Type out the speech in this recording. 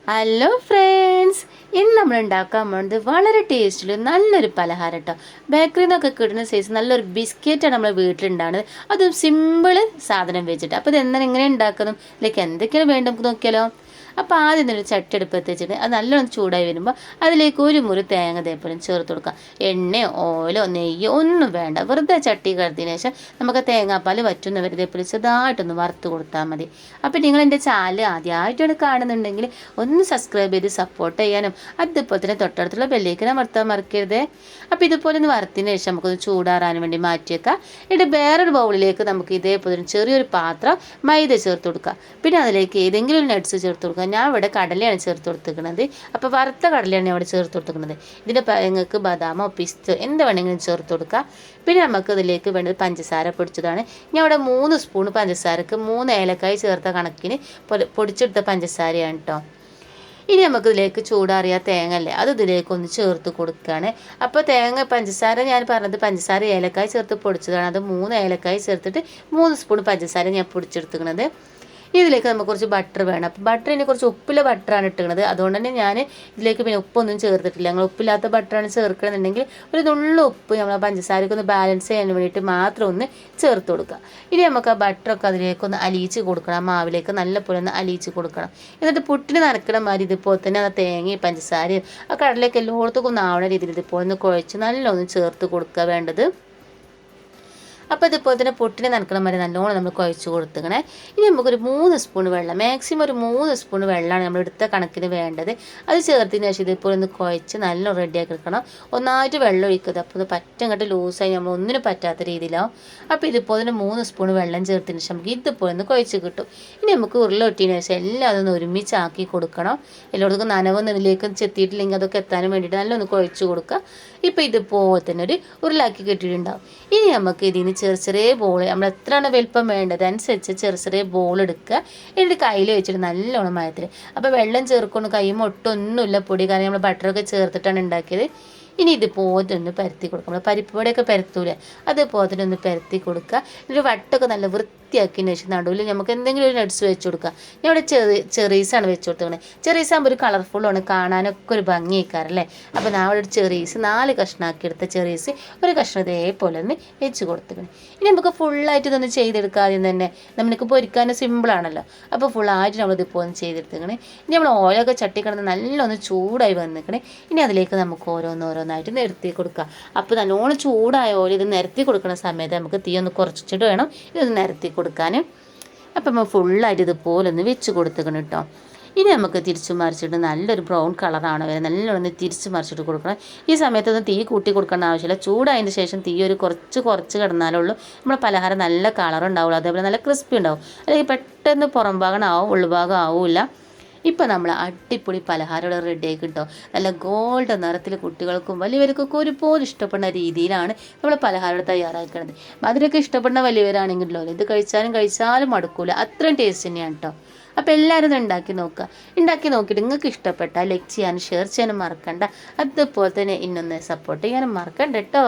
Hello friends, ഇന്ന് നമ്മൾ ഉണ്ടാക്കാൻ പോകുന്നത് വളരെ ടേസ്റ്റിൽ നല്ലൊരു പലഹാരം കേട്ടോ. ബേക്കറിയിൽ നിന്നൊക്കെ കിട്ടുന്ന സൈസ് നല്ലൊരു ബിസ്ക്കറ്റാണ് നമ്മൾ വീട്ടിലുണ്ടാകുന്നത്. അതും സിമ്പിൾ സാധനം വെച്ചിട്ട്. അപ്പോൾ ഇത് എങ്ങനെ ഉണ്ടാക്കുന്നു, ഇതിലേക്ക് എന്തൊക്കെയാണ് വേണ്ടത് നമുക്ക് നോക്കിയാലോ. അപ്പോൾ ആദ്യം തന്നെ ഒരു ചട്ടി അടുപ്പത്ത് വെച്ചിട്ട് അത് നല്ലോണം ചൂടായി വരുമ്പോൾ അതിലേക്ക് ഒരു മുറി തേങ്ങ തേപ്പലും ചേർത്ത് കൊടുക്കുക. എണ്ണയോ ഓയിലോ നെയ്യോ ഒന്നും വേണ്ട, വെറുതെ ചട്ടി കടത്തിയതിന് ശേഷം നമുക്ക് തേങ്ങാപ്പാൽ വറ്റുന്നവർ ഇതേപോലെ ചെറുതായിട്ടൊന്ന് വറുത്ത് കൊടുത്താൽ മതി. അപ്പോൾ നിങ്ങൾ എൻ്റെ ചാനൽ ആദ്യമായിട്ടാണ് കാണുന്നുണ്ടെങ്കിൽ ഒന്ന് സബ്സ്ക്രൈബ് ചെയ്ത് സപ്പോർട്ട് ചെയ്യാനും അതുപോലെ തന്നെ തൊട്ടടുത്തുള്ള ബെല്ലേക്കിനെ അമർത്താൻ മറക്കരുത്. അപ്പോൾ ഇതുപോലെ ഒന്ന് വറുത്തതിന് ശേഷം നമുക്കൊന്ന് ചൂടാറാൻ വേണ്ടി മാറ്റി വെക്കാം. എന്നിട്ട് വേറൊരു ബൗളിലേക്ക് നമുക്ക് ഇതേപോലെ ചെറിയൊരു പാത്രം മൈദ ചേർത്ത് കൊടുക്കുക. പിന്നെ അതിലേക്ക് ഏതെങ്കിലും ഒരു നട്ട്സ് ചേർത്ത് കൊടുക്കുക. ഞാൻ ഇവിടെ കടലയാണ് ചേർത്ത് കൊടുത്തിരിക്കുന്നത്. അപ്പോൾ വറുത്ത കടലയാണ് ഞാൻ ഇവിടെ ചേർത്ത് കൊടുത്തിരിക്കുന്നത്. ഇതിൻ്റെ നിങ്ങൾക്ക് ബദാമോ പിസ്ത എന്ത് വേണമെങ്കിലും ചേർത്ത് കൊടുക്കുക. പിന്നെ നമുക്ക് ഇതിലേക്ക് വേണ്ടത് പഞ്ചസാര പൊടിച്ചതാണ്. ഞാൻ ഇവിടെ 3 സ്പൂൺ പഞ്ചസാരക്ക് 3 ഏലക്കായ് ചേർത്ത കണക്കിന് പൊടിച്ചെടുത്ത പഞ്ചസാരയാണ് കേട്ടോ. ഇനി നമുക്ക് ഇതിലേക്ക് ചൂടാറിയ തേങ്ങ അല്ലേ, അത് ഇതിലേക്ക് ഒന്ന് ചേർത്ത് കൊടുക്കുകയാണ്. അപ്പോൾ തേങ്ങ പഞ്ചസാര ഞാൻ പറഞ്ഞത് പഞ്ചസാര ഏലക്കായ് ചേർത്ത് പൊടിച്ചതാണ്. അത് 3 ഏലക്കായ് ചേർത്തിട്ട് 3 സ്പൂൺ പഞ്ചസാര ഞാൻ പൊടിച്ചെടുത്തിരിക്കുന്നത്. ഇതിലേക്ക് നമുക്ക് കുറച്ച് ബട്ടർ വേണം. അപ്പോൾ ബട്ടറിന് കുറച്ച് ഉപ്പിലെ ബട്ടറാണ് ഇട്ടുന്നത്. അതുകൊണ്ട് തന്നെ ഞാൻ ഇതിലേക്ക് പിന്നെ ഉപ്പൊന്നും ചേർത്തിട്ടില്ല. ഞങ്ങൾ ഉപ്പില്ലാത്ത ബട്ടറാണ് ചേർക്കണമെന്നുണ്ടെങ്കിൽ ഒരു നുള്ളു ഉപ്പ് നമ്മൾ പഞ്ചസാരയ്ക്ക് ഒന്ന് ബാലൻസ് ചെയ്യാൻ വേണ്ടിയിട്ട് മാത്രം ഒന്ന് ചേർത്ത് കൊടുക്കുക. ഇനി നമുക്ക് ആ ബട്ടറൊക്കെ അതിലേക്കൊന്ന് അലിയിച്ച് കൊടുക്കണം. മാവിലേക്ക് നല്ലപോലെ ഒന്ന് അലിയിച്ച് കൊടുക്കണം. എന്നിട്ട് പുട്ടിന് നനക്കണ മാതിരി ഇതുപോലെ തന്നെ ആ തേങ്ങയും പഞ്ചസാരയും ആ കടലേക്ക് എല്ലായിടത്തും ഒന്ന് ആവണ രീതിയിൽ ഇതുപോലെ ഒന്ന് കുഴച്ച് നല്ലോണം ചേർത്ത് കൊടുക്കുക വേണ്ടത്. അപ്പോൾ ഇതുപോലെ തന്നെ പൊട്ടിന് നനക്കണം വരെ നല്ലോണം നമ്മൾ കുഴച്ച് കൊടുത്തിങ്ങനെ. ഇനി നമുക്കൊരു 3 സ്പൂൺ വെള്ളം, മാക്സിമം ഒരു 3 സ്പൂൺ വെള്ളമാണ് നമ്മൾ എടുത്ത കണക്കിന് വേണ്ടത്. അത് ചേർത്തതിന് ശേഷം ഇതുപോലെ ഒന്ന് കുഴച്ച് നല്ലോണം റെഡിയാക്കി എടുക്കണം. ഒന്നായിട്ട് വെള്ളം ഒഴിക്കുന്നത്. അപ്പോൾ പറ്റ അങ്ങോട്ട് ലൂസായി നമ്മൾ ഒന്നിനും പറ്റാത്ത രീതിയിലാവും. അപ്പോൾ ഇതുപോലെ തന്നെ 3 സ്പൂൺ വെള്ളം ചേർത്തതിന് ശേഷം നമുക്ക് ഇതുപോലെ ഒന്ന് കുഴച്ച് കിട്ടും. ഇനി നമുക്ക് ഉരുളൊട്ടിയതിന് ശേഷം എല്ലാം അതൊന്ന് ഒരുമിച്ചാക്കി കൊടുക്കണം. എല്ലായിടത്തും നനവൊന്നും ഇതിലേക്ക് ചെത്തിയിട്ടില്ലെങ്കിൽ അതൊക്കെ എത്താനും വേണ്ടിയിട്ട് നല്ലൊന്ന് കുഴച്ച് കൊടുക്കുക. ഇപ്പോൾ ഇതുപോലെ തന്നെ ഒരു ഉരുളാക്കി കെട്ടിയിട്ടുണ്ടാവും. ഇനി നമുക്ക് ഇതിന് ചെറിയ ബോൾ നമ്മൾ എത്രയാണ് വലിപ്പം വേണ്ടത് അനുസരിച്ച് ചെറിയ ബോൾ എടുക്കുക. എന്നിട്ട് കയ്യിൽ വെച്ചിട്ട് നല്ലോണം മയത്തിൽ. അപ്പോൾ വെള്ളം ചേർക്കൊണ്ട് കൈ ഒട്ടൊന്നുമില്ല പൊടി, കാരണം നമ്മൾ ബട്ടറൊക്കെ ചേർത്തിട്ടാണ് ഉണ്ടാക്കിയത്. ഇനി ഇതുപോലെ ഒന്ന് പരത്തി കൊടുക്കുക. നമ്മൾ പരിപ്പ് വടയൊക്കെ പരത്തൂലേ, അതുപോലെ തന്നെ ഒന്ന് പരത്തി കൊടുക്കുക. എന്നിട്ട് വട്ടൊക്കെ നല്ല വൃത്തിയാക്കിയതിന് ശേഷം നടുവിൽ നമുക്ക് എന്തെങ്കിലും ഒരു നട്ട്സ് വെച്ച് കൊടുക്കുക. ഞാൻ ഇവിടെ ചെറീസാണ് വെച്ച് കൊടുത്തത്. ചെറീസ് ആകുമ്പോൾ ഒരു കളർഫുള്ളാണ്, കാണാനൊക്കെ ഒരു ഭംഗിയേക്കാറല്ലേ. അപ്പോൾ ഞാൻ ഇവിടെ ഒരു ചെറീസ് 4 കഷ്ണമാക്കി എടുത്ത ചെറീസ് ഒരു കഷ്ണം ഇതേപോലെ ഒന്ന് വെച്ച് കൊടുത്തിക്കണം. ഇനി നമുക്ക് ഫുള്ളായിട്ട് ഇതൊന്ന് ചെയ്തെടുക്കാതെ തന്നെ നമുക്ക് പൊരിക്കാൻ സിമ്പിളാണല്ലോ. അപ്പോൾ ഫുള്ളായിട്ട് നമ്മൾ ഇതുപോലെ ചെയ്തെടുത്തിക്കണേ. ഇനി നമ്മൾ ഓയിലൊക്കെ ചട്ടി കിടന്ന് നല്ലൊന്ന് ചൂടായി വന്നിക്കണേ. ഇനി അതിലേക്ക് നമുക്ക് ഓരോന്നായിട്ട് നിരത്തി കൊടുക്കുക. അപ്പോൾ നല്ലോണം ചൂടായ ഓയിൽ ഇത് നിരത്തി കൊടുക്കുന്ന സമയത്ത് നമുക്ക് തീ ഒന്ന് കുറച്ചിട്ട് വേണം ഇതൊന്ന് നിരത്തി കൊടുക്കാൻ. അപ്പം നമ്മൾ ഫുള്ളായിട്ട് ഇതുപോലെ ഒന്ന് വെച്ച് കൊടുത്തേക്കണം കേട്ടോ. ഇനി നമുക്ക് തിരിച്ചു മറിച്ചിട്ട് നല്ലൊരു ബ്രൗൺ കളറാണ് വരെ നല്ലോണം തിരിച്ച് മറിച്ചിട്ട് കൊടുക്കണം. ഈ സമയത്തൊന്നും തീ കൂട്ടി കൊടുക്കേണ്ട ആവശ്യമില്ല. ചൂടായതിന് ശേഷം തീ ഒരു കുറച്ച് കിടന്നാലുള്ളൂ നമ്മുടെ പലഹാരം നല്ല കളറുണ്ടാവുള്ളൂ, അതേപോലെ നല്ല ക്രിസ്പി ഉണ്ടാവും. അല്ലെങ്കിൽ പെട്ടെന്ന് പുറം ഭാഗം ആവും, ഉൾഭാഗം ആവില്ല. ഇപ്പം നമ്മൾ അടിപൊളി പലഹാരം റെഡിയായി കിട്ടും. നല്ല ഗോൾഡ് നിറത്തിൽ കുട്ടികൾക്കും വലിയവർക്കൊക്കെ ഒരുപോലെ ഇഷ്ടപ്പെടുന്ന രീതിയിലാണ് നമ്മൾ പലഹാരം തയ്യാറാക്കുന്നത്. മധുരമൊക്കെ ഇഷ്ടപ്പെടുന്ന വലിയവരാണെങ്കിലോ ഇത് കഴിച്ചാലും മടുക്കൂല, അത്രയും ടേസ്റ്റ് തന്നെയാണ് കേട്ടോ. അപ്പോൾ എല്ലാവരും ഇത് ഉണ്ടാക്കി നോക്കുക. ഉണ്ടാക്കി നോക്കിയിട്ട് നിങ്ങൾക്ക് ഇഷ്ടപ്പെട്ടാൽ ലൈക്ക് ചെയ്യാനും ഷെയർ ചെയ്യാനും മറക്കണ്ട. അതുപോലെ തന്നെ ഇന്നൊന്ന് സപ്പോർട്ട് ചെയ്യാനും മറക്കണ്ട കേട്ടോ.